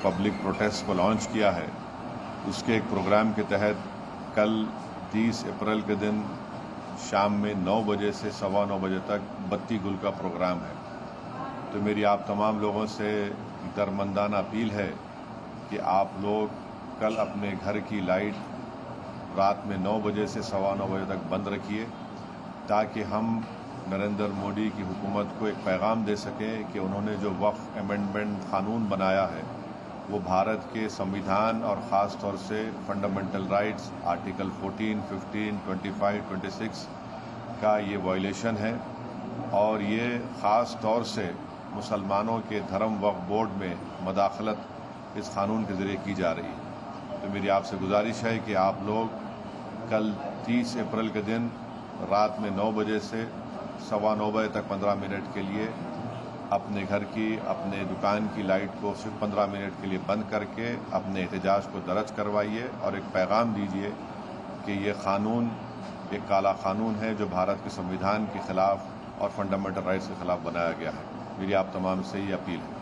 Public protest को launch किया है, उसके एक प्रोग्राम के तहत कल 30 अप्रैल के दिन शाम में 9 बजे से 9:15 बजे तक बत्ती गुल का प्रोग्राम है। तो मेरी आप तमाम लोगों से दरमंदाना अपील है कि आप लोग कल अपने घर की लाइट रात में 9 बजे से 9:15 बजे तक बंद रखिए, ताकि हम नरेंद्र मोदी की हुकूमत को एक पैगाम दे सकें कि उन्होंने जो वक्फ अमेंडमेंट कानून बनाया है वो भारत के संविधान और ख़ास तौर से फंडामेंटल राइट्स आर्टिकल 14, 15, 25, 26 का ये वायलेशन है और ये ख़ास तौर से मुसलमानों के धर्म वक्फ बोर्ड में मदाखलत इस कानून के ज़रिए की जा रही है। तो मेरी आपसे गुजारिश है कि आप लोग कल 30 अप्रैल के दिन रात में 9 बजे से 9:15 बजे तक 15 मिनट के लिए अपने घर की, अपने दुकान की लाइट को सिर्फ 15 मिनट के लिए बंद करके अपने एहतजाज को दर्ज करवाइए और एक पैगाम दीजिए कि ये कानून एक काला कानून है जो भारत के संविधान के खिलाफ और फंडामेंटल राइट्स के खिलाफ बनाया गया है। मेरी आप तमाम से ये अपील है।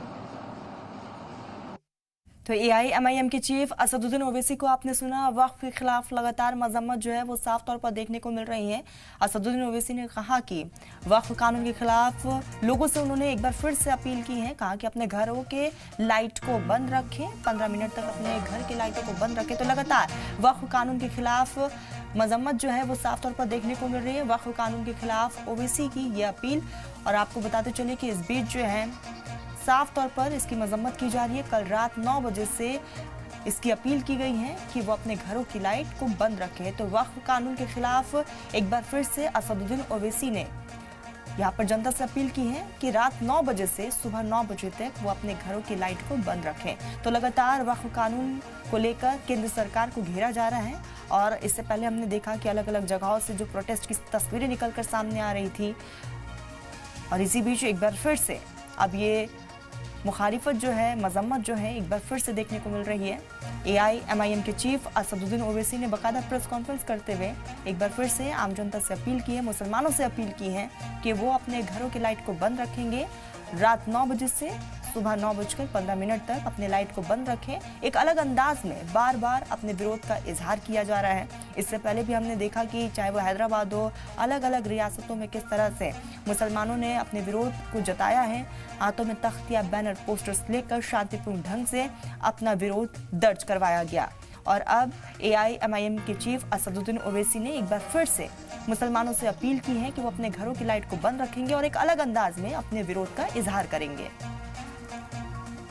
तो AIMIM के चीफ असदुद्दीन ओवैसी को आपने सुना। वक्फ के खिलाफ लगातार मजम्मत जो है वो साफ तौर पर देखने को मिल रही है। असदुद्दीन ओवैसी ने कहा कि वक्फ कानून के खिलाफ लोगों से उन्होंने एक बार फिर से अपील की है। कहा कि अपने घरों के लाइट को बंद रखें, 15 मिनट तक अपने घर के लाइटों को बंद रखें। तो लगातार वक्फ कानून के खिलाफ मजम्मत जो है वो साफ तौर पर देखने को मिल रही है। वक्फ कानून के खिलाफ ओवैसी की ये अपील। और आपको बताते चले कि इस बीच जो है साफ तौर पर इसकी मजम्मत की जा रही है। कल रात 9 बजे से इसकी अपील की गई है कि वो अपने घरों की लाइट को बंद रखे। तो वक्फ कानून के खिलाफ एक बार फिर से असदुद्दीन ओवैसी ने यहाँ पर जनता से अपील की है कि रात 9 बजे से सुबह 9 बजे तक वो अपने घरों की लाइट को बंद रखें। तो लगातार वक्फ कानून को लेकर केंद्र सरकार को घेरा जा रहा है। और इससे पहले हमने देखा कि अलग अलग जगहों से जो प्रोटेस्ट की तस्वीरें निकलकर सामने आ रही थी। और इसी बीच एक बार फिर से अब ये मुखालिफत जो है, मजम्मत जो है एक बार फिर से देखने को मिल रही है। AIMIM के चीफ असदुद्दीन ओवैसी ने बाकायदा प्रेस कॉन्फ्रेंस करते हुए एक बार फिर से आम जनता से अपील की है, मुसलमानों से अपील की है कि वो अपने घरों की लाइट को बंद रखेंगे। रात 9 बजे से सुबह 9:15 तक अपने लाइट को बंद रखें। एक अलग अंदाज में बार बार अपने विरोध का इजहार किया जा रहा है। इससे पहले भी हमने देखा कि चाहे वो हैदराबाद हो, अलग अलग रियासतों में किस तरह से मुसलमानों ने अपने विरोध को जताया है। हाथों में तख्त या बैनर पोस्टर्स लेकर शांतिपूर्ण ढंग से अपना विरोध दर्ज करवाया गया। और अब AIMIM के चीफ असदुद्दीन ओवैसी ने एक बार फिर से मुसलमानों से अपील की है कि वो अपने घरों की लाइट को बंद रखेंगे और एक अलग अंदाज में अपने विरोध का इजहार करेंगे।